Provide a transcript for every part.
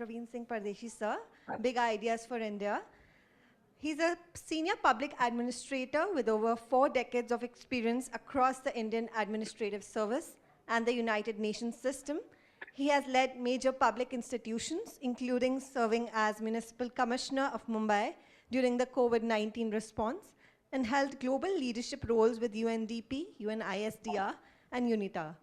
Praveen Singh Pardeshi, sir. Big Ideas for India. He's a senior public administrator with over 4 decades of experience across the Indian administrative service and the United Nations system. He has led major public institutions, including serving as Municipal Commissioner of Mumbai during the COVID-19 response, and held global leadership roles with UNDP, UNISDR, and UNITA.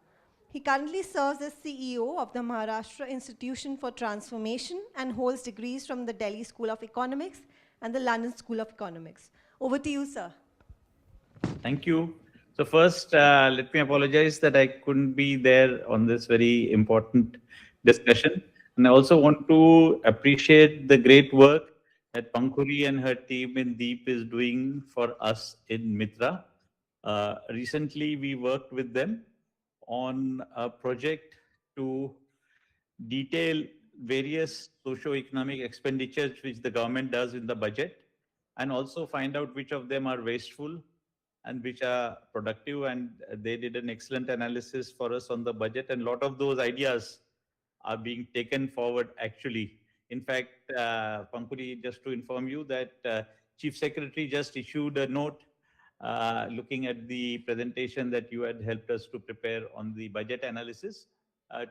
He currently serves as CEO of the Maharashtra Institution for Transformation and holds degrees from the Delhi School of Economics and the London School of Economics. Over to you, sir. Thank you. So first, let me apologize that I couldn't be there on this very important discussion. And I also want to appreciate the great work that Pankuri and her team in Deep is doing for us in MITRA. Recently, we worked with them on a project to detail various socio-economic expenditures which the government does in the budget, and also find out which of them are wasteful and which are productive. And they did an excellent analysis for us on the budget, and a lot of those ideas are being taken forward actually. In fact, Pankuri, just to inform you that Chief Secretary just issued a note looking at the presentation that you had helped us to prepare on the budget analysis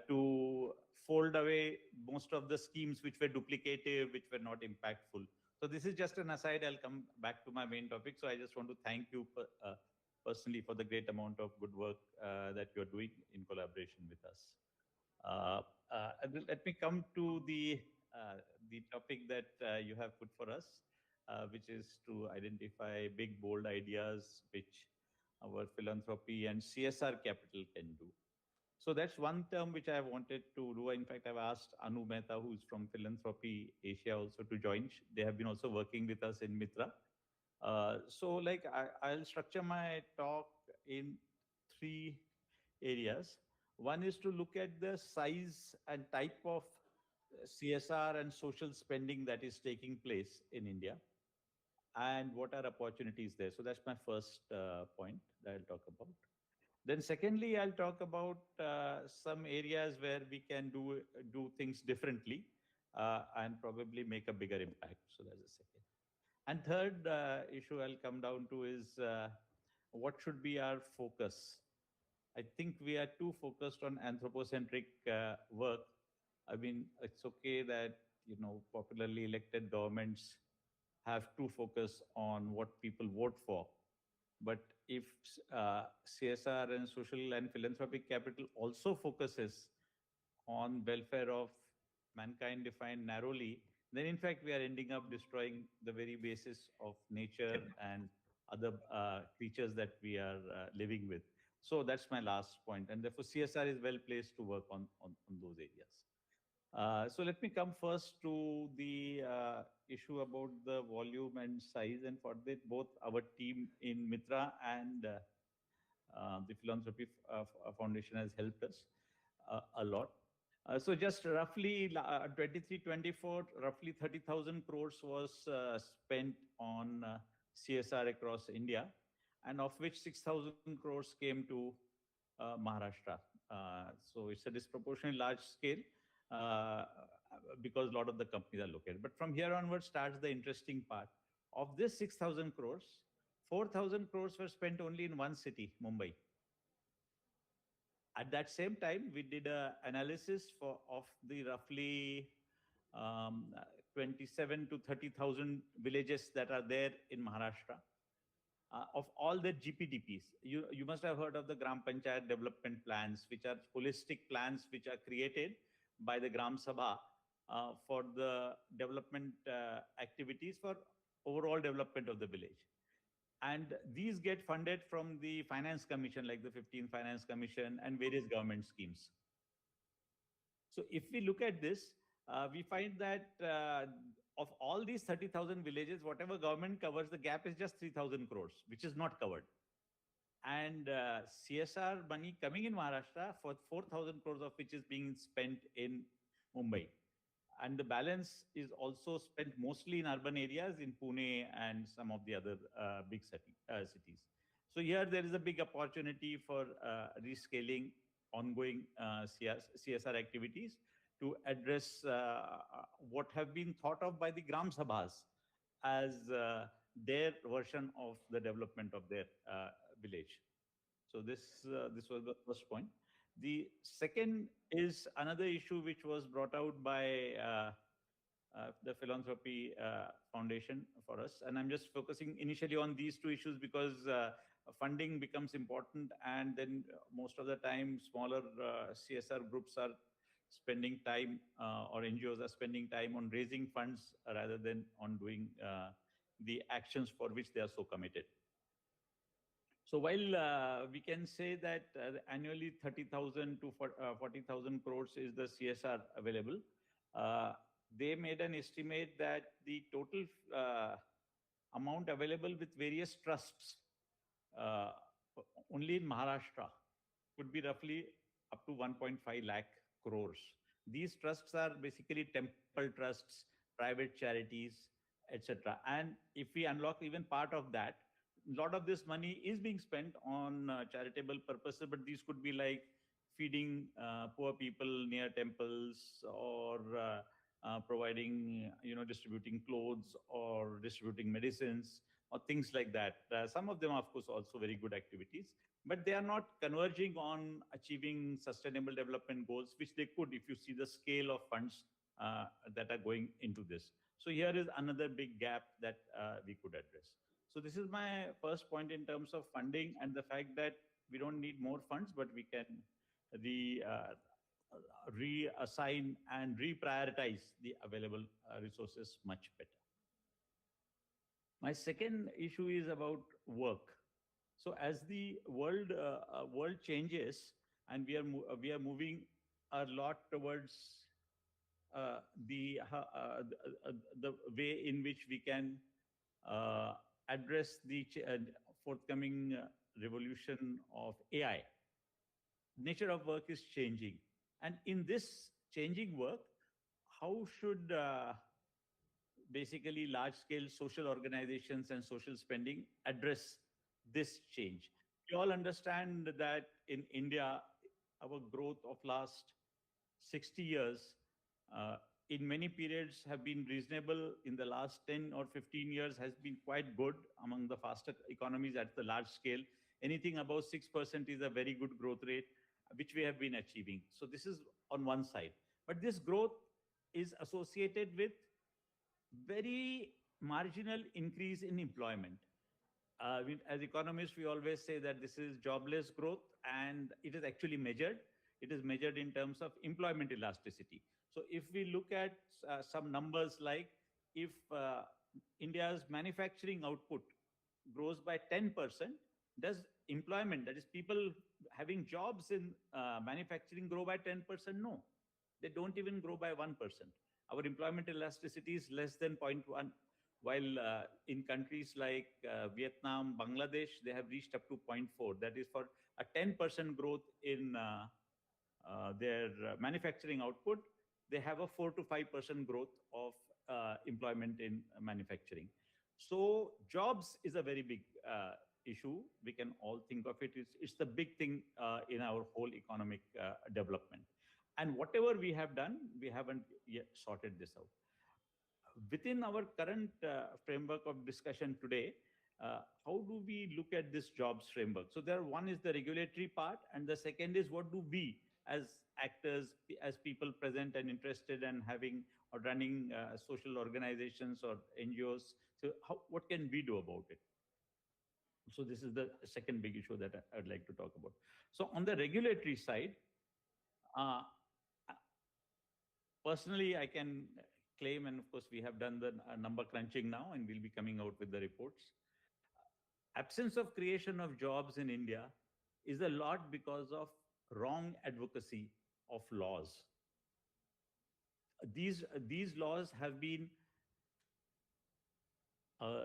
to fold away most of the schemes which were duplicative, which were not impactful. So this is just an aside. I'll come back to my main topic. So I just want to thank you personally for the great amount of good work that you're doing in collaboration with us. Let me come to the topic that you have put for us, which is to identify big, bold ideas which our philanthropy and CSR capital can do. So that's one term which I wanted to do. In fact, I've asked Anu Mehta, who's from Philanthropy Asia, also to join. They have been also working with us in MITRA. I'll structure my talk in three areas. One is to look at the size and type of CSR and social spending that is taking place in India, and what are opportunities there. So that's my first point that I'll talk about. Then secondly, I'll talk about some areas where we can do things differently and probably make a bigger impact. So that's the second. And third issue I'll come down to is what should be our focus. I think we are too focused on anthropocentric work. I mean, it's okay that, popularly elected governments have to focus on what people vote for. But if CSR and social and philanthropic capital also focuses on welfare of mankind defined narrowly, then in fact we are ending up destroying the very basis of nature and other creatures that we are living with. So that's my last point. And therefore CSR is well placed to work on those areas. So let me come first to the issue about the volume and size. And for that, both our team in MITRA and the Philanthropy Foundation has helped us a lot. So just roughly 23-24, roughly 30,000 crores was spent on CSR across India, and of which 6,000 crores came to Maharashtra. So it's a disproportionately large scale because a lot of the companies are located. But from here onwards starts the interesting part. Of this 6,000 crores, 4,000 crores were spent only in one city, Mumbai. At that same time, we did an analysis of the roughly 27 to 30,000 villages that are there in Maharashtra. Of all the GPDPs, you must have heard of the Gram Panchayat development plans, which are holistic plans which are created by the Gram Sabha for the development activities for overall development of the village. And these get funded from the Finance Commission, like the 15th Finance Commission and various government schemes. So if we look at this, we find that of all these 30,000 villages, whatever government covers, the gap is just 3,000 crores, which is not covered. And CSR money coming in Maharashtra for 4,000 crores of which is being spent in Mumbai. And the balance is also spent mostly in urban areas in Pune and some of the other big cities. So here there is a big opportunity for rescaling ongoing CSR activities to address what have been thought of by the Gram Sabhas as their version of the development of their village. So this was the first point. The second is another issue which was brought out by the Philanthropy Foundation for us, and I'm just focusing initially on these two issues because funding becomes important, and then most of the time smaller CSR groups are spending time or NGOs are spending time on raising funds rather than on doing the actions for which they are so committed. So while we can say that annually 30,000 to 40,000 crores is the CSR available, they made an estimate that the total amount available with various trusts uh, only in Maharashtra could be roughly up to 1.5 lakh crores. These trusts are basically temple trusts, private charities, etc. And if we unlock even part of that, a lot of this money is being spent on charitable purposes, but these could be like feeding poor people near temples or providing, distributing clothes or distributing medicines or things like that. Some of them, of course, also very good activities, but they are not converging on achieving sustainable development goals, which they could if you see the scale of funds that are going into this. So here is another big gap that we could address. So this is my first point in terms of funding and the fact that we don't need more funds, but we can reassign and reprioritize the available resources much better. My second issue is about work. So as the world changes and we are moving a lot towards uh, the the way in which we can uh, address the forthcoming revolution of AI. Nature of work is changing, and in this changing work, how should basically large scale social organizations and social spending address this change? We all understand that in India, our growth of last 60 years uh, in many periods have been reasonable. In the last 10 or 15 years has been quite good among the faster economies at the large scale. Anything above 6% is a very good growth rate, which we have been achieving. So this is on one side. But this growth is associated with very marginal increase in employment. As economists, we always say that this is jobless growth, and it is actually measured. It is measured in terms of employment elasticity. So if we look at some numbers like if India's manufacturing output grows by 10%, does employment, that is people having jobs in manufacturing, grow by 10%? No, they don't even grow by 1%. Our employment elasticity is less than 0.1, while in countries like Vietnam, Bangladesh, they have reached up to 0.4. That is for a 10% growth in their manufacturing output, they have a 4 to 5% growth of employment in manufacturing. So jobs is a very big issue. We can all think of it. It's the big thing in our whole economic development. And whatever we have done, we haven't yet sorted this out. Within our current framework of discussion today, how do we look at this jobs framework? So there, one is the regulatory part, and the second is what do we as actors, as people present and interested and having or running social organizations or NGOs, so what can we do about it? So this is the second big issue that I'd like to talk about. So on the regulatory side, uh, personally, I can claim, and of course we have done the number crunching now and we'll be coming out with the reports. Absence of creation of jobs in India is a lot because of wrong advocacy of laws. These laws have been uh,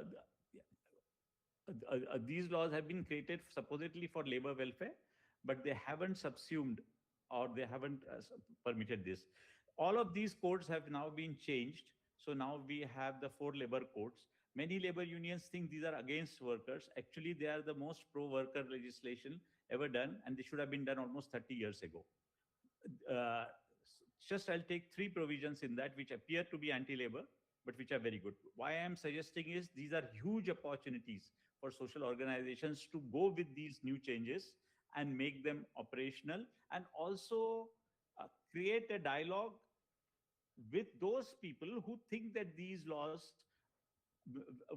these laws have been created supposedly for labor welfare, but they haven't subsumed or they haven't permitted this. All of these codes have now been changed. So now we have the 4 labor codes. Many labor unions think these are against workers. Actually, they are the most pro-worker legislation ever done, and they should have been done almost 30 years ago. Uh, just I'll take three provisions in that which appear to be anti-labor, but which are very good. Why I am suggesting is these are huge opportunities for social organizations to go with these new changes and make them operational, and also create a dialogue with those people who think that these laws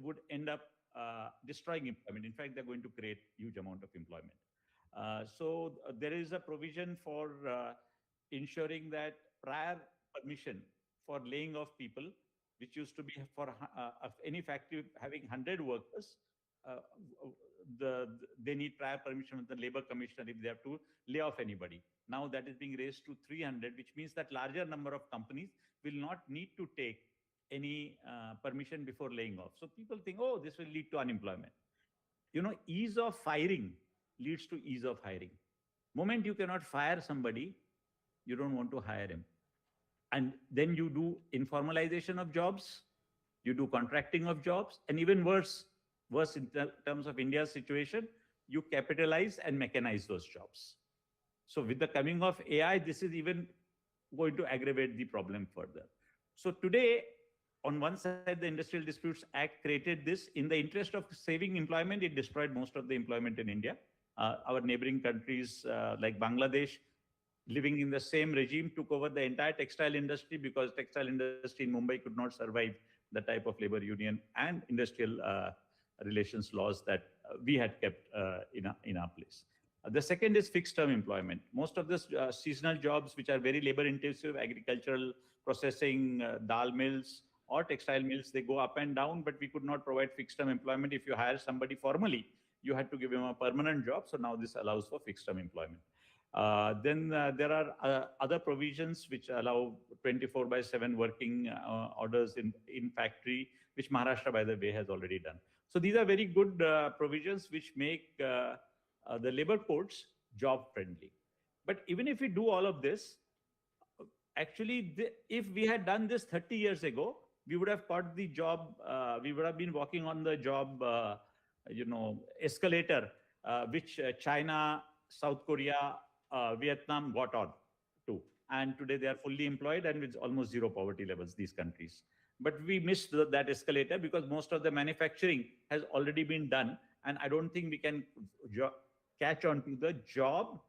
would end up destroying employment. In fact, they're going to create huge amount of employment. There is a provision for ensuring that prior permission for laying off people, which used to be for of any factory having 100 workers, uh, they need prior permission with the labor commissioner if they have to lay off anybody. Now that is being raised to 300, which means that larger number of companies will not need to take any permission before laying off. So people think, oh, this will lead to unemployment. Ease of firing leads to ease of hiring. Moment you cannot fire somebody, you don't want to hire him. And then you do informalization of jobs, you do contracting of jobs, and even worse in terms of India's situation, you capitalize and mechanize those jobs. So with the coming of AI, this is even going to aggravate the problem further. So today, on one side, the Industrial Disputes Act created this. In the interest of saving employment, it destroyed most of the employment in India. Our neighboring countries like Bangladesh, living in the same regime, took over the entire textile industry because textile industry in Mumbai could not survive the type of labor union and industrial relations laws that we had kept in our place. The second is fixed term employment. Most of the seasonal jobs, which are very labor intensive, agricultural, processing, dal mills or textile mills, they go up and down, but we could not provide fixed term employment. If you hire somebody formally, you had to give him a permanent job. So now this allows for fixed term employment. Then there are other provisions which allow 24/7 working orders in factory, which Maharashtra, by the way, has already done. So these are very good provisions which make the labor codes job friendly. But even if we do all of this, actually, if we had done this 30 years ago, we would have got the job, we would have been walking on the job, escalator, which China, South Korea, Vietnam got on to. And today they are fully employed and with almost zero poverty levels, these countries. But we missed that escalator because most of the manufacturing has already been done. And I don't think we can catch on to the job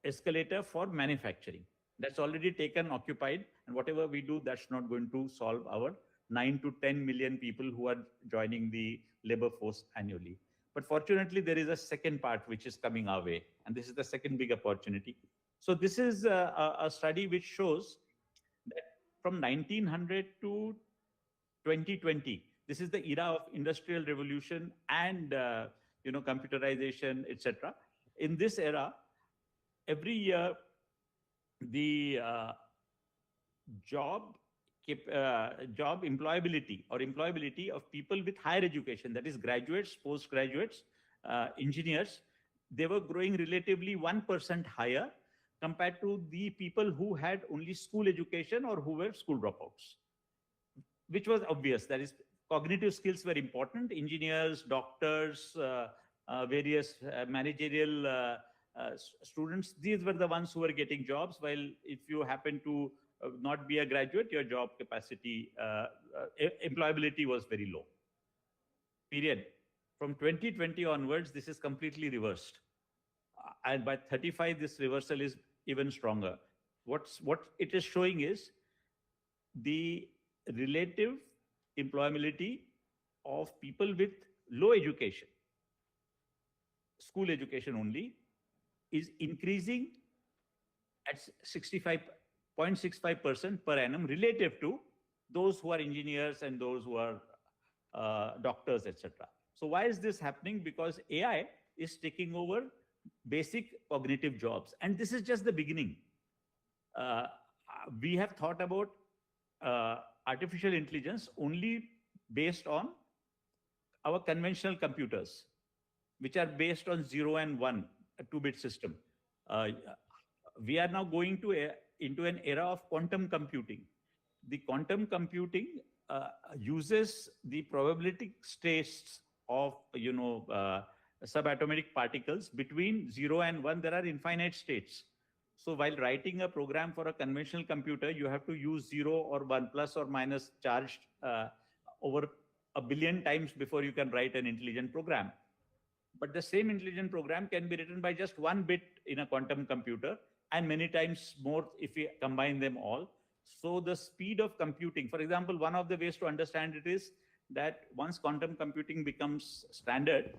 escalator for manufacturing. That's already taken, occupied. And whatever we do, that's not going to solve our 9 to 10 million people who are joining the labor force annually. But fortunately, there is a second part which is coming our way. And this is the second big opportunity. So this is a study which shows that from 1900 to 2020, this is the era of industrial revolution and computerization, etc. In this era, every year, the job employability or employability of people with higher education, that is graduates, postgraduates, engineers, they were growing relatively 1% higher compared to the people who had only school education or who were school dropouts, which was obvious. That is, cognitive skills were important. Engineers, doctors, various managerial students, these were the ones who were getting jobs, while if you happen to not be a graduate, your job capacity, employability was very low. Period. From 2020 onwards, this is completely reversed. And by 35, this reversal is even stronger. What it is showing is the relative employability of people with low education, school education only, is increasing at 0.65% per annum relative to those who are engineers and those who are doctors, etc. So why is this happening? Because AI is taking over basic cognitive jobs. And this is just the beginning. We have thought about artificial intelligence only based on our conventional computers, which are based on 0 and 1, a 2-bit system. We are now going into an era of quantum computing. The quantum computing uses the probabilistic states of subatomic particles between 0 and 1. There are infinite states. So while writing a program for a conventional computer, you have to use 0 or 1 plus or minus charged over a billion times before you can write an intelligent program. But the same intelligent program can be written by just one bit in a quantum computer and many times more if we combine them all. So the speed of computing, for example, one of the ways to understand it is that once quantum computing becomes standard,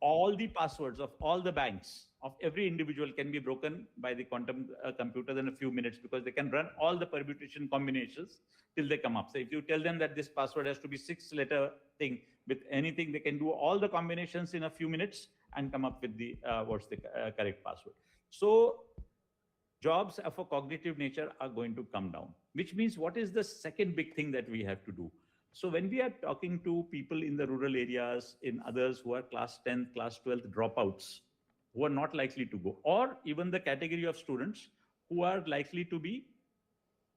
all the passwords of all the banks of every individual can be broken by the quantum computers in a few minutes, because they can run all the permutation combinations till they come up. So if you tell them that this password has to be 6-letter thing with anything, they can do all the combinations in a few minutes and come up with the what's the correct password. So jobs of a cognitive nature are going to come down, which means what is the second big thing that we have to do? So when we are talking to people in the rural areas, in others who are class 10th, class 12th dropouts, who are not likely to go, or even the category of students who are likely to be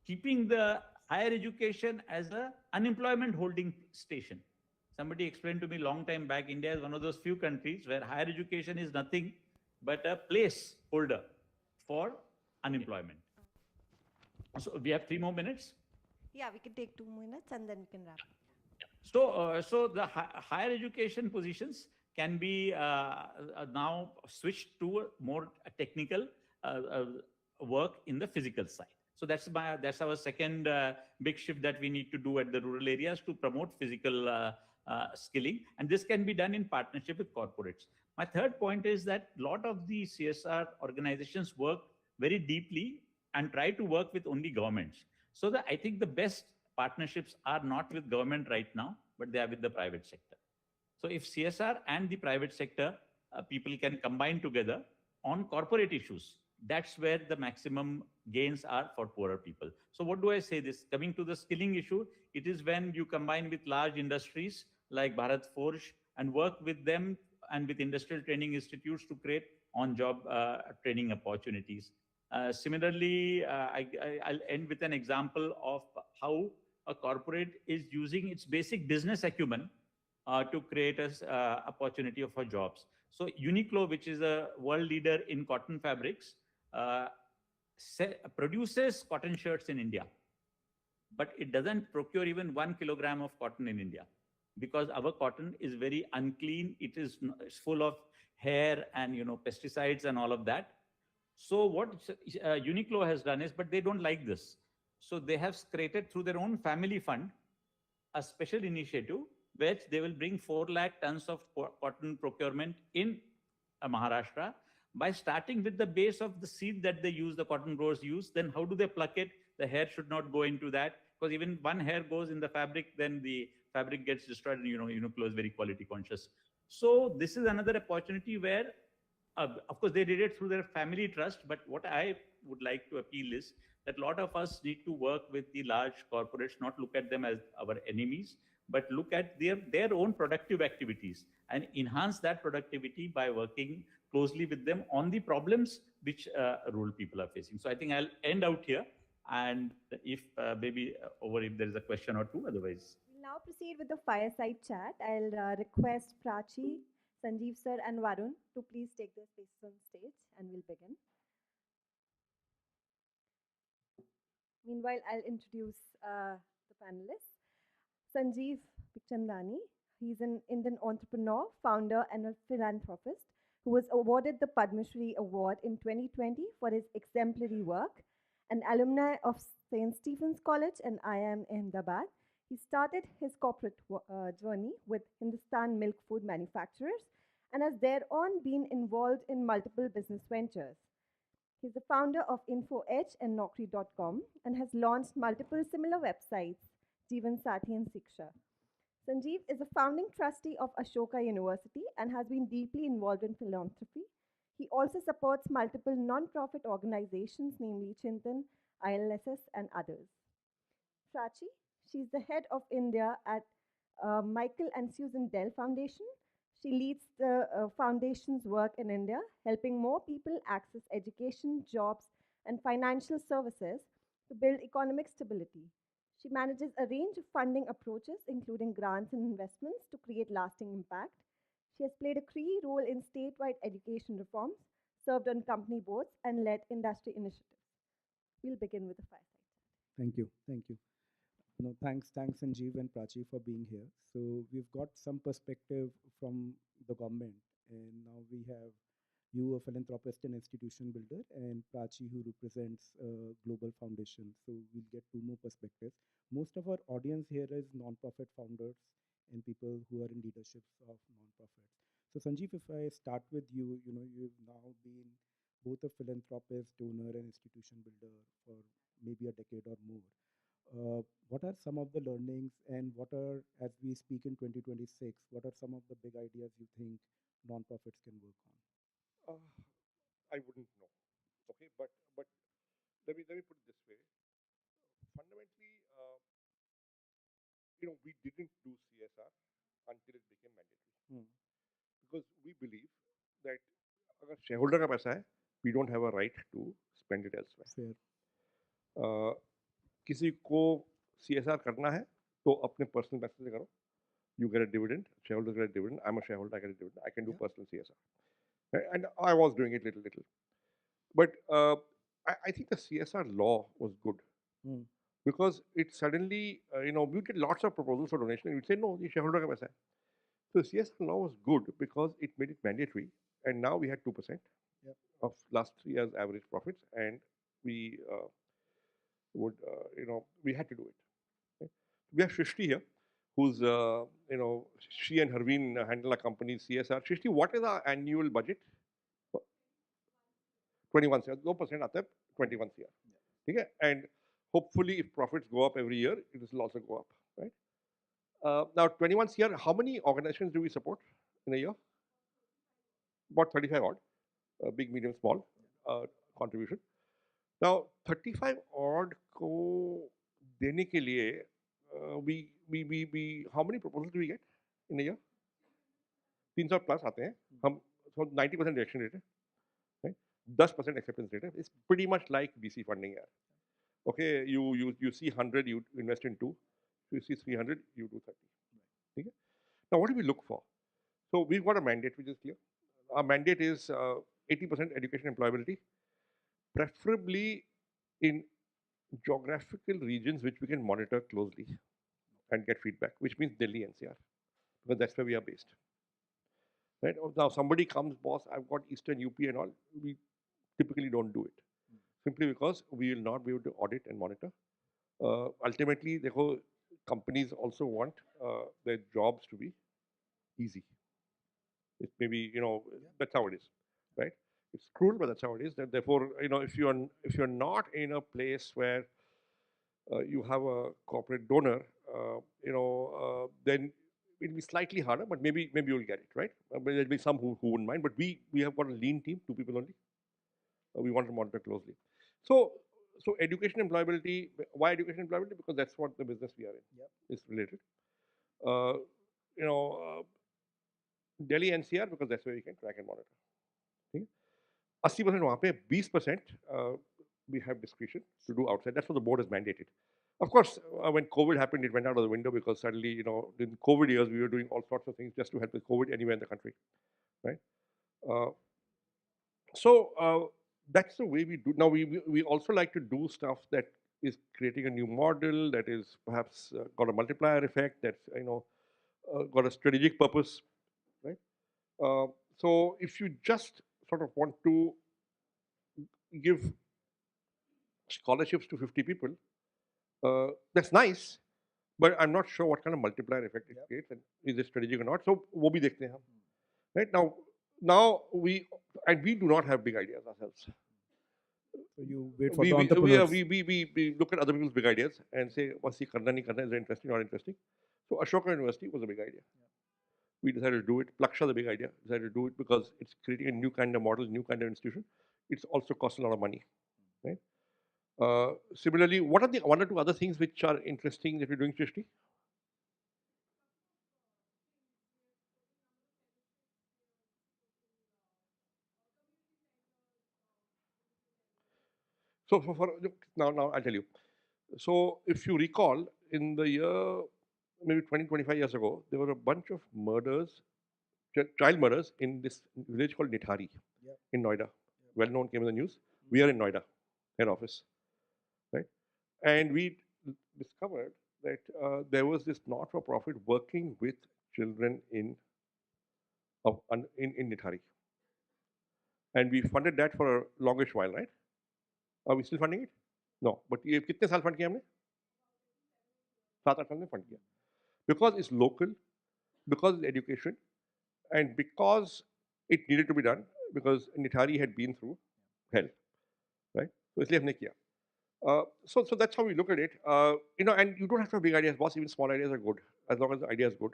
keeping the higher education as a unemployment holding station. Somebody explained to me long time back, India is one of those few countries where higher education is nothing but a place holder for unemployment. So we have 3 more minutes. Yeah, we can take 2 minutes and then we can wrap. So the higher education positions can be now switched to more technical work in the physical side. So that's our second big shift that we need to do at the rural areas to promote physical skilling, and this can be done in partnership with corporates. My third point is that a lot of the CSR organizations work very deeply and try to work with only governments. So I think the best partnerships are not with government right now, but they are with the private sector. So if CSR and the private sector people can combine together on corporate issues, that's where the maximum gains are for poorer people. So what do I say this? Coming to the skilling issue, it is when you combine with large industries like Bharat Forge and work with them and with industrial training institutes to create on-job training opportunities. Similarly, I'll end with an example of how a corporate is using its basic business acumen to create an opportunity for jobs. So Uniqlo, which is a world leader in cotton fabrics, uh, produces cotton shirts in India, but it doesn't procure even 1 kilogram of cotton in India because our cotton is very unclean. It's full of hair and pesticides and all of that. So what Uniqlo has done is, but they don't like this. So they have created through their own family fund a special initiative which they will bring 4 lakh tons of cotton procurement in Maharashtra by starting with the base of the seed that they use, the cotton growers use. Then how do they pluck it? The hair should not go into that, because even one hair goes in the fabric, then the fabric gets destroyed, and Uniqlo is very quality conscious. So this is another opportunity where, of course, they did it through their family trust. But what I would like to appeal is that a lot of us need to work with the large corporates, not look at them as our enemies, but look at their own productive activities and enhance that productivity by working closely with them on the problems which rural people are facing. So I think I'll end out here. And if maybe over if there is a question or two, otherwise. We'll now proceed with the fireside chat. I'll request Prachi, Sanjeev sir and Varun to please take their places on stage and we'll begin. Meanwhile, I'll introduce the panelists. Sanjeev Bikhchandani, he's an Indian entrepreneur, founder and a philanthropist who was awarded the Padma Shri Award in 2020 for his exemplary work. An alumni of St. Stephen's College and IIM Ahmedabad, he started his corporate journey with Hindustan Milk Food Manufacturers and has thereon been involved in multiple business ventures. He's the founder of InfoEdge and Naukri.com and has launched multiple similar websites, Jeevan Sathi and Siksha. Sanjeev is a founding trustee of Ashoka University and has been deeply involved in philanthropy. He also supports multiple non-profit organizations, namely Chintan, ILSS, and others. Prachi, she's the head of India at Michael and Susan Dell Foundation. She leads the foundation's work in India, helping more people access education, jobs, and financial services to build economic stability. She manages a range of funding approaches, including grants and investments, to create lasting impact. She has played a key role in statewide education reforms, served on company boards, and led industry initiatives. We'll begin with the fireside. Thank you. Thank you. No, thanks, Sanjeev and Prachi for being here. So we've got some perspective from the government, and now we have you, a philanthropist and institution builder, and Prachi, who represents a global foundation. So we'll get two more perspectives. Most of our audience here is non-profit founders and people who are in leaderships of non-profits. So Sanjeev, if I start with you, you've now been both a philanthropist, donor, and institution builder for maybe a decade or more. What are some of the learnings, and what are, as we speak in 2026, what are some of the big ideas you think nonprofits can work on? I wouldn't know. Okay, but let me put it this way. Fundamentally, we didn't do CSR until it became mandatory Hmm. because we believe that अगर shareholder का पैसा है, we don't have a right to spend it elsewhere. Fair. किसी को CSR करना है तो अपने personal पैसे से करो. You get a dividend, shareholders get a dividend. I'm a shareholder, I get a dividend. I can do Yeah. personal CSR. Right? And I was doing it little. But I think the CSR law was good Hmm. because it suddenly, we get lots of proposals for donation and we'd say, no, the shareholder ka paisa hai. So CSR law was good because it made it mandatory. And now we had 2% Yep. of last 3 years' average profits. And we we had to do it. Okay? We have Shrishti here, who's, she and Harveen handle a company's CSR. Shrishti, what is our annual budget? 21 crore, 2% आता है 21 crore. ठीक है? And hopefully, if profits go up every year, it will also go up, right? Now, 21 crore, how many organizations do we support in a year? About 35 odd, big, medium, small contribution. Now, 35 odd को देने के लिए, we how many proposals do we get in a year? 300 plus आते हैं. हम so 90% rejection rate है. Right? 10% acceptance rate. It's pretty much like VC funding. Okay, you see 100, you invest in 2. You see 300, you do 30. Okay? Now, what do we look for? So we've got a mandate which is clear. Our mandate is 80% education employability, preferably in geographical regions which we can monitor closely and get feedback, which means Delhi NCR, because that's where we are based. Right? Now, somebody comes, boss, I've got Eastern UP and all. We typically don't do it, simply because we will not be able to audit and monitor. Ultimately, the companies also want their jobs to be easy. It maybe, that's how it is, right? It's cruel, but that's how it is. Therefore, if you're not in a place where you have a corporate donor, then it'll be slightly harder, but maybe you'll get it, right? There'll be some who wouldn't mind, but we have got a lean team, 2 people only. We want to monitor closely. So education employability. Why education employability? Because that's what the business we are in. Yep. Is related. Delhi NCR, because that's where we can track and monitor. Okay? 80% वहाँ पे, 20% we have discretion to do outside. That's what the board has mandated. Of course, when COVID happened, it went out of the window because suddenly, in COVID years, we were doing all sorts of things just to help with COVID anywhere in the country, right? So that's the way we do. Now, we also like to do stuff that is creating a new model, that is perhaps got a multiplier effect, that's, got a strategic purpose, right? So if you just sort of want to give scholarships to 50 people, that's nice, but I'm not sure what kind of multiplier effect it creates, and is it strategic or not. So वो भी देखते हैं हम, right? Now we do not have big ideas ourselves. So you wait for the entrepreneurs. We look at other people's big ideas and say, what's he karna, nahi karna, is it interesting, not interesting? So Ashoka University was a big idea. We decided to do it. Plaksha, the big idea, decided to do it because it's creating a new kind of model, new kind of institution. It's also cost a lot of money, right? Similarly, what are the 1 or 2 other things which are interesting that you're doing, Shrishti? So now I'll tell you. So if you recall, in the year maybe 20, 25 years ago, there were a bunch of murders, child murders in this village called Nithari in Noida. well-known, came in the news. We are in Noida, head office, right? And we discovered that there was this not-for-profit working with children in Nithari. And we funded that for a longish while, right? Are we still funding it? No. But ये कितने साल fund किया हमने? 7-8 साल में fund किया. Because it's local, because it's education, and because it needed to be done, because Nithari had been through hell, right? So इसलिए हमने किया. So that's how we look at it. And you don't have to have big ideas, boss. Even small ideas are good, as long as the idea is good.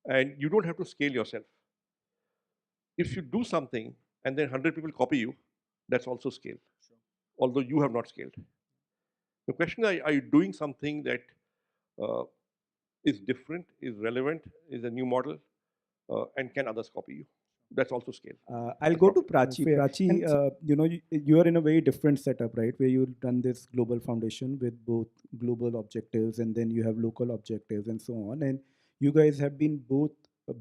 And you don't have to scale yourself. If you do something and then 100 people copy you, that's also scale, although you have not scaled. The question is, are you doing something that is different, is relevant, is a new model, and can others copy you? That's also scale. I'll go to Prachi. Fair. Prachi, you are in a very different setup, right? Where you run this global foundation with both global objectives and then you have local objectives and so on. And you guys have been both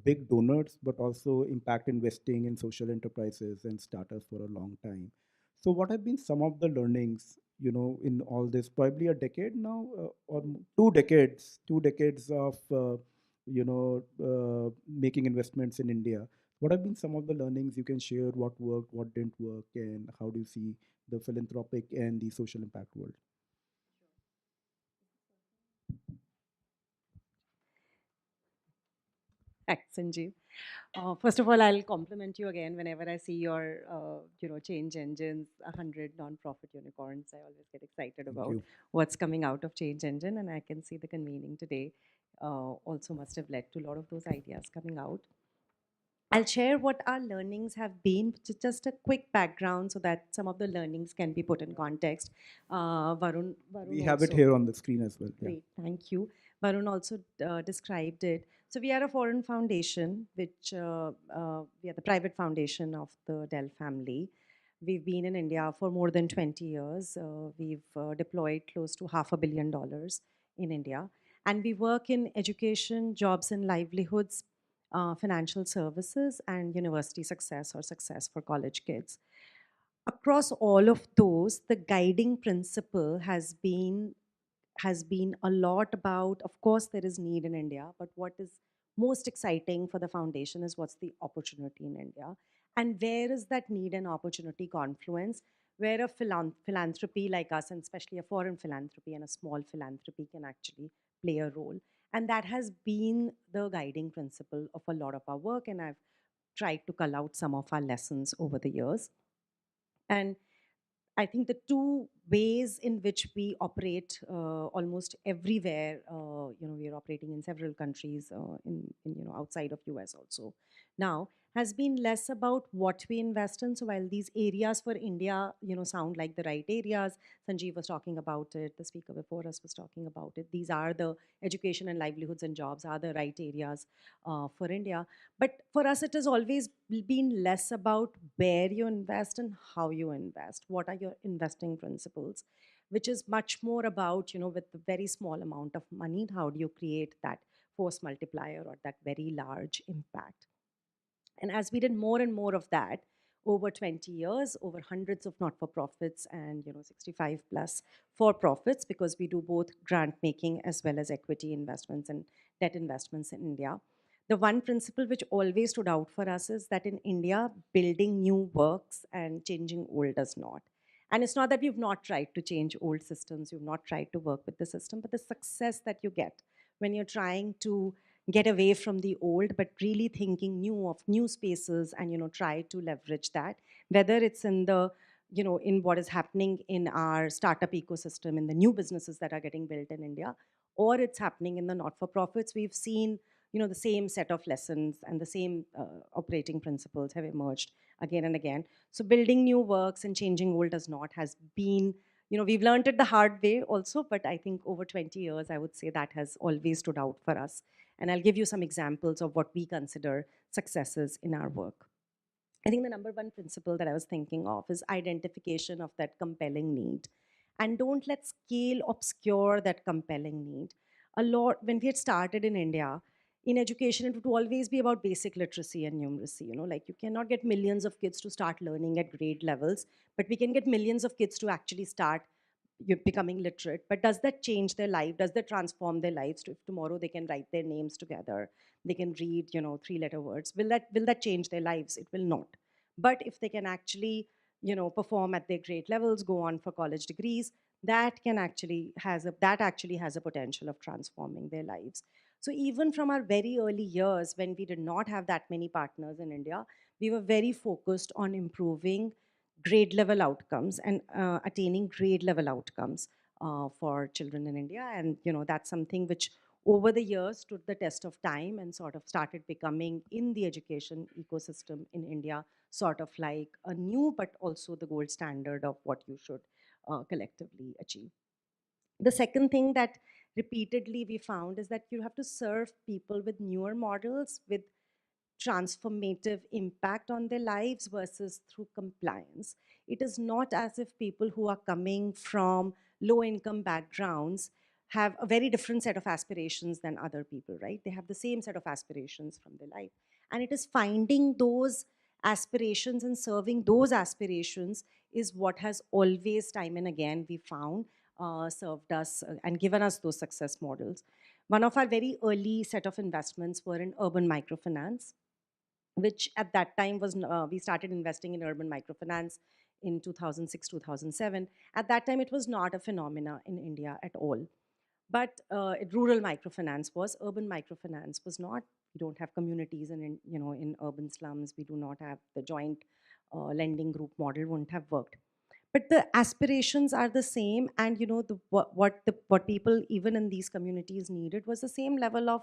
big donors, but also impact investing in social enterprises and startups for a long time. So what have been some of the learnings, in all this, probably a decade now, or 2 decades of, making investments in India? What have been some of the learnings you can share? What worked, what didn't work, and how do you see the philanthropic and the social impact world? Thanks, Sanjeev. First of all, I'll compliment you again whenever I see your, change engines, 100 non-profit unicorns. I always get excited about what's coming out of change engine, and I can see the convening today also must have led to a lot of those ideas coming out. I'll share what our learnings have been, just a quick background so that some of the learnings can be put in context. Varun we have it here on the screen as well. Great, thank you. Varun also described it. So we are a foreign foundation, which we are the private foundation of the Dell family. We've been in India for more than 20 years. We've deployed close to $500 million in India. And we work in education, jobs and livelihoods, financial services, and university success or success for college kids. Across all of those, the guiding principle has been a lot about, of course, there is need in India, but what is most exciting for the foundation is what's the opportunity in India, and where is that need and opportunity confluence, where a philanthropy like us, and especially a foreign philanthropy and a small philanthropy, can actually play a role. And that has been the guiding principle of a lot of our work, and I've tried to cull out some of our lessons over the years. And I think the two ways in which we operate almost everywhere, we are operating in several countries, outside of US also now, has been less about what we invest in. So while these areas for India, sound like the right areas, Sanjeev was talking about it, the speaker before us was talking about it. These are the education and livelihoods and jobs are the right areas for India. But for us, it has always been less about where you invest and how you invest. What are your investing principles? Which is much more about, with a very small amount of money, how do you create that force multiplier or that very large impact? And as we did more and more of that over 20 years, over hundreds of not-for-profits and 65 plus for-profits, because we do both grant making as well as equity investments and debt investments in India. The one principle which always stood out for us is that in India, building new works and changing old does not. And it's not that we've not tried to change old systems, we've not tried to work with the system, but the success that you get when you're trying to get away from the old, but really thinking new of new spaces and try to leverage that, whether it's in the in what is happening in our startup ecosystem, in the new businesses that are getting built in India, or it's happening in the not-for-profits. We've seen the same set of lessons and the same operating principles have emerged again and again. So building new works and changing old does not has been, we've learned it the hard way also, but I think over 20 years, I would say that has always stood out for us. And I'll give you some examples of what we consider successes in our work. I think the number one principle that I was thinking of is identification of that compelling need. And don't let scale obscure that compelling need. A lot, when we had started in India, in education, it would always be about basic literacy and numeracy. Like you cannot get millions of kids to start learning at grade levels, but we can get millions of kids to actually start becoming literate. But does that change their life? Does that transform their lives? If tomorrow they can write their names together, they can read, three-letter words. Will that change their lives? It will not. But if they can actually, perform at their grade levels, go on for college degrees, that actually has a potential of transforming their lives. So even from our very early years, when we did not have that many partners in India, we were very focused on improving grade level outcomes and attaining grade level outcomes for children in India. And that's something which over the years stood the test of time and sort of started becoming in the education ecosystem in India, sort of like a new but also the gold standard of what you should collectively achieve. The second thing that repeatedly we found is that you have to serve people with newer models, with transformative impact on their lives versus through compliance. It is not as if people who are coming from low income backgrounds have a very different set of aspirations than other people, right? They have the same set of aspirations from their life. And it is finding those aspirations and serving those aspirations is what has always, time and again, we found served us and given us those success models. One of our very early set of investments were in urban microfinance, which at that time was, we started investing in urban microfinance in 2006, 2007. At that time, it was not a phenomena in India at all. But rural microfinance was, urban microfinance was not. We don't have communities in urban slums. We do not have the joint lending group model, wouldn't have worked. But the aspirations are the same, and what people even in these communities needed was the same level of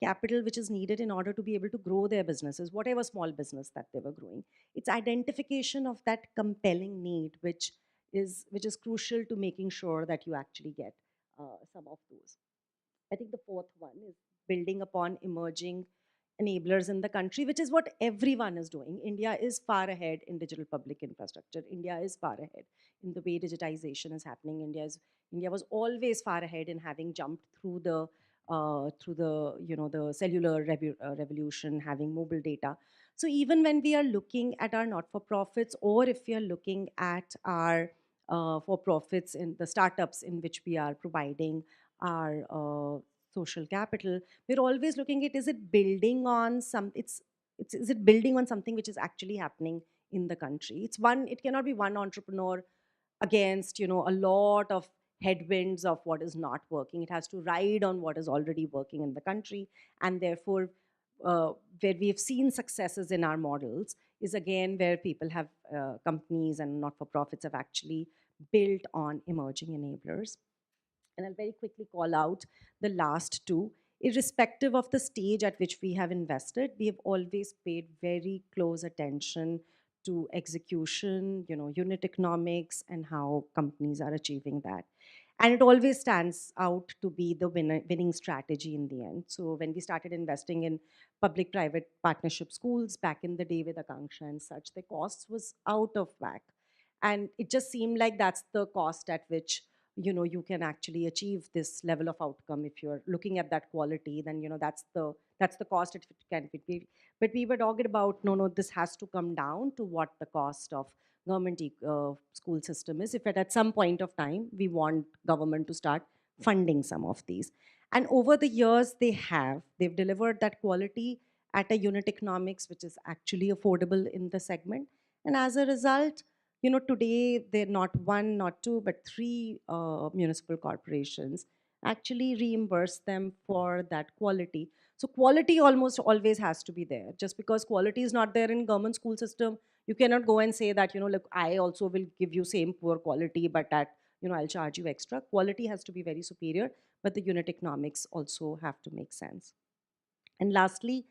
capital which is needed in order to be able to grow their businesses, whatever small business that they were growing. It's identification of that compelling need which is crucial to making sure that you actually get some of those. I think the fourth one is building upon emerging enablers in the country, which is what everyone is doing. India is far ahead in digital public infrastructure. India is far ahead in the way digitization is happening. India was always far ahead in having jumped through the cellular revolution, having mobile data. So even when we are looking at our not-for-profits, or if we are looking at our for-profits in the startups in which we are providing our social capital, we're always looking at, is it building on is it building on something which is actually happening in the country? It cannot be one entrepreneur against a lot of headwinds of what is not working. It has to ride on what is already working in the country. And therefore, where we've seen successes in our models is again where people have companies and not-for-profits have actually built on emerging enablers. And I'll very quickly call out the last two. Irrespective of the stage at which we have invested, we have always paid very close attention to execution, unit economics, and how companies are achieving that. And it always stands out to be the winning strategy in the end. So when we started investing in public-private partnership schools back in the day with Akanksha and such, the costs was out of whack. And it just seemed like that's the cost at which you can actually achieve this level of outcome. If you're looking at that quality, then that's the cost it can be. But we were talking about, no, this has to come down to what the cost of government school system is, if at some point of time we want government to start funding some of these. And over the years they've delivered that quality at a unit economics which is actually affordable in the segment. And as a result, today they're not one, not two, but three municipal corporations actually reimburse them for that quality. So quality almost always has to be there. Just because quality is not there in government school system, you cannot go and say that, look, I also will give you same poor quality, but I'll charge you extra. Quality has to be very superior, but the unit economics also have to make sense. And lastly,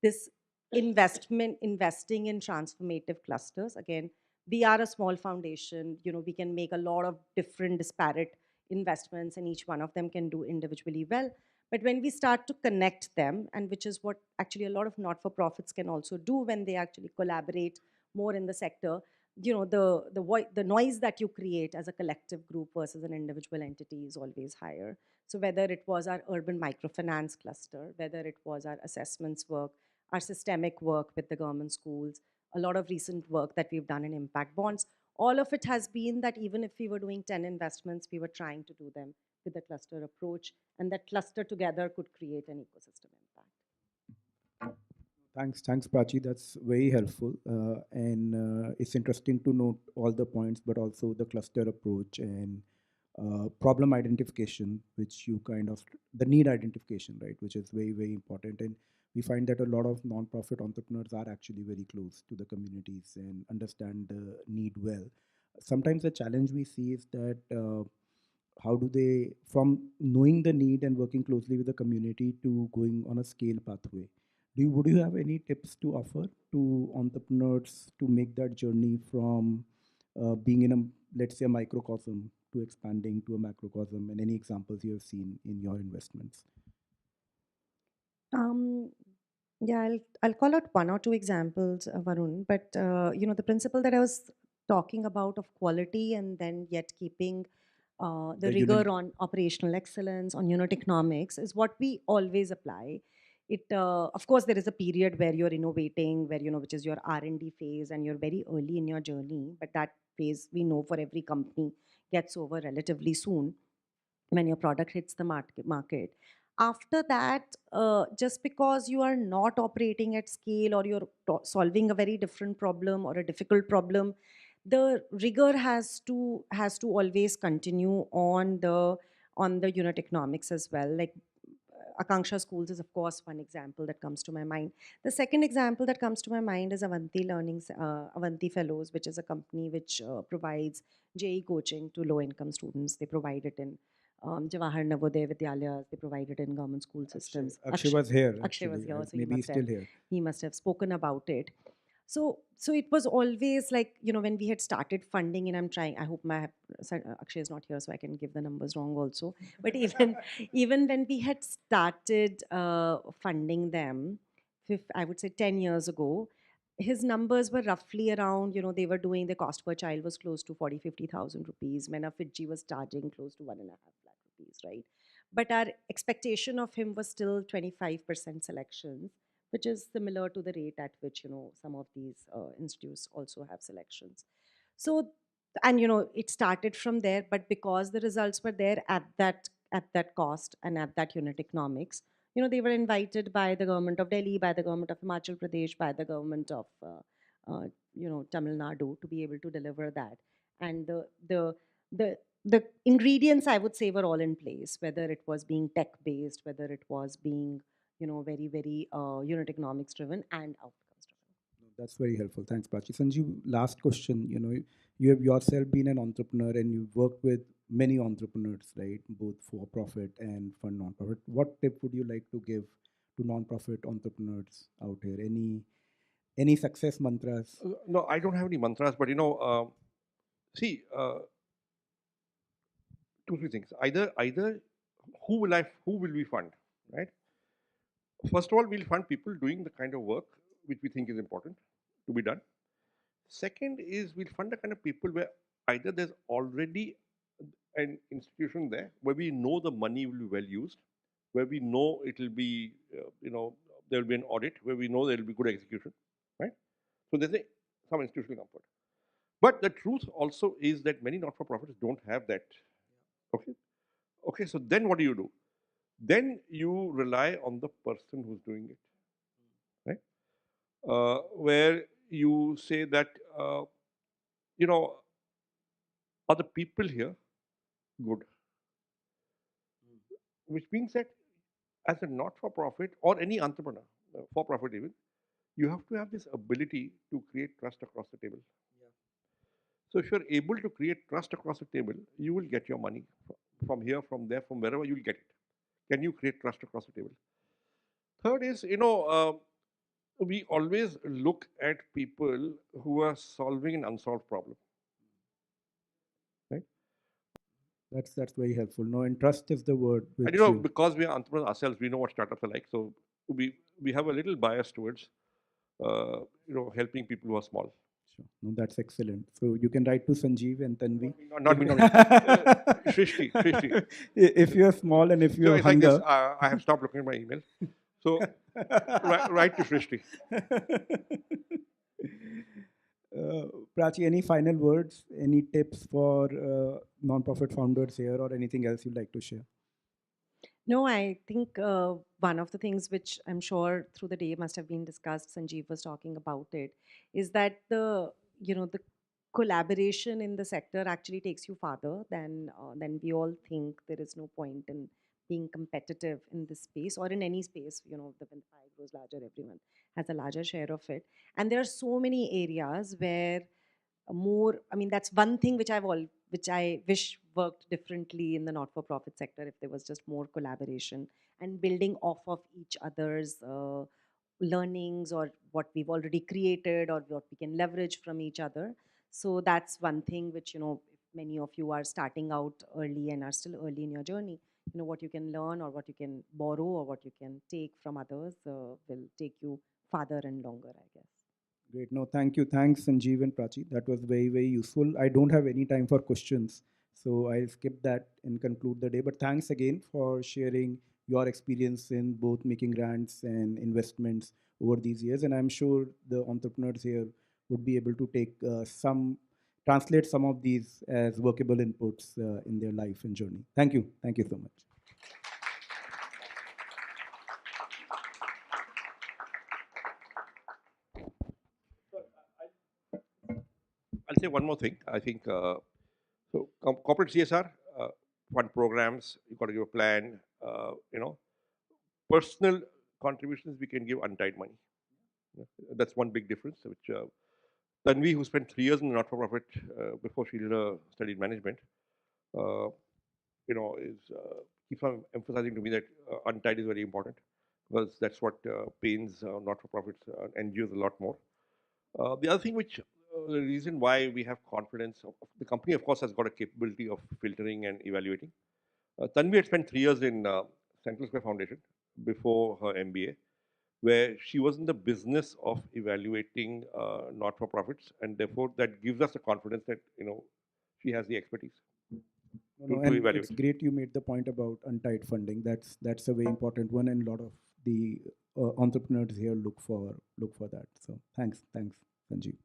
this investing in transformative clusters. Again, we are a small foundation. We can make a lot of different disparate investments, and each one of them can do individually well. But when we start to connect them, and which is what actually a lot of not-for-profits can also do when they actually collaborate more in the sector, the noise that you create as a collective group versus an individual entity is always higher. So whether it was our urban microfinance cluster, whether it was our assessments work, our systemic work with the government schools, a lot of recent work that we've done in impact bonds, all of it has been that even if we were doing 10 investments, we were trying to do them with a cluster approach, and that cluster together could create an ecosystem impact. Thanks, Prachi. That's very helpful. And it's interesting to note all the points, but also the cluster approach and problem identification, which you kind of, the need identification, right, which is very, very important. And we find that a lot of non-profit entrepreneurs are actually very close to the communities and understand the need well. Sometimes the challenge we see is that how do they, from knowing the need and working closely with the community to going on a scale pathway? Would you have any tips to offer to entrepreneurs to make that journey from being in a, let's say, a microcosm to expanding to a macrocosm, and any examples you have seen in your investments? Yeah, I'll call out one or two examples, Varun. But the principle that I was talking about of quality and then yet keeping the rigor on operational excellence, on unit economics, is what we always apply. It of course there is a period where you're innovating, where which is your R&D phase, and you're very early in your journey. But that phase, we know, for every company gets over relatively soon when your product hits the market. After that, just because you are not operating at scale, or you're solving a very different problem or a difficult problem, the rigor has to always continue on the unit economics as well. Like Akanksha Schools is, of course, one example that comes to my mind. The second example that comes to my mind is Avanti Fellows, which is a company which provides JE coaching to low-income students. They provide it in Jawahar Navodaya Vidyalayas. They provide it in government school systems. Akshay was here. Akshay was here, so maybe he's still here. He must have spoken about it. So it was always like, when we had started funding, and I hope Akshay is not here, so I can give the numbers wrong also. But even when we had started funding them, I would say 10 years ago, his numbers were roughly around, they were doing, the cost per child was close to 40,000-50,000 rupees. Mena Fiji was charging close to 1.5 lakh rupees, right? But our expectation of him was still 25% selections, which is similar to the rate at which, some of these institutes also have selections. So, and, it started from there, but because the results were there at that cost and at that unit economics, they were invited by the government of Delhi, by the government of Himachal Pradesh, by the government of, Tamil Nadu, to be able to deliver that. And the ingredients, I would say, were all in place, whether it was being tech-based, whether it was being, very, very unit economics driven and outcomes driven. That's very helpful. Thanks, Prachi. Sanjeev, last question. You have yourself been an entrepreneur and you've worked with many entrepreneurs, right? Both for profit and for non-profit. What tip would you like to give to non-profit entrepreneurs out here? Any success mantras? No, I don't have any mantras, but see, two, three things. Either who will we fund, right? First of all, we'll fund people doing the kind of work which we think is important to be done. Second is we'll fund the kind of people where either there's already an institution there where we know the money will be well used, where we know it will be, there will be an audit, where we know there will be good execution, right? So there's some institutional comfort. But the truth also is that many not-for-profits don't have that. Okay, so then what do? Then you rely on the person who's doing it, right? Where you say that, are the people here good? Which means that as a not-for-profit or any entrepreneur, for-profit even, you have to have this ability to create trust across the table. Yeah. So if you're able to create trust across the table, you will get your money from here, from there, from wherever, you'll get it. Can you create trust across the table? Third is, we always look at people who are solving an unsolved problem. Right? That's very helpful. No, and trust is the word. And because we are entrepreneurs ourselves, we know what startups are like. So we have a little bias towards, helping people who are small. Sure. No, that's excellent. So you can write to Sanjeev and Tanvi. Not me, not me. Shrishti, Shrishti. If you're small and if you So have it's like this. hunger. I have stopped looking at my email. So write to Shrishti. Prachi, any final words, any tips for non-profit founders here or anything else you'd like to share? No, I think one of the things which I'm sure through the day must have been discussed, Sanjeev was talking about it, is that the collaboration in the sector actually takes you farther than we all think. There is no point in being competitive in this space or in any space. When the pie grows larger, everyone has a larger share of it. And there are so many areas where that's one thing which I wish worked differently in the not-for-profit sector, if there was just more collaboration and building off of each other's learnings or what we've already created or what we can leverage from each other. So that's one thing which, if many of you are starting out early and are still early in your journey, what you can learn or what you can borrow or what you can take from others will take you farther and longer, I guess. Great. No, thank you. Thanks, Sanjeev and Prachi. That was very, very useful. I don't have any time for questions, so I'll skip that and conclude the day. But thanks again for sharing your experience in both making grants and investments over these years. And I'm sure the entrepreneurs here would be able to translate some of these as workable inputs in their life and journey. Thank you. Thank you so much. I'll say one more thing. I think corporate CSR, fund programs, you got to give a plan. Personal contributions, we can give untied money. That's one big difference. Which Tanvi, who spent 3 years in the not-for-profit before she studied management, keeps on emphasizing to me that untied is very important because that's what pains not-for-profits and NGOs a lot more. The other thing the reason why we have confidence of the company, of course, has got a capability of filtering and evaluating. Tanvi had spent 3 years in Central Square Foundation before her MBA, where she was in the business of evaluating not-for-profits, and therefore that gives us the confidence that she has the expertise to evaluate. It's great you made the point about untied funding. That's a very important one, and a lot of the entrepreneurs here look for that. So thanks, Sanjeev.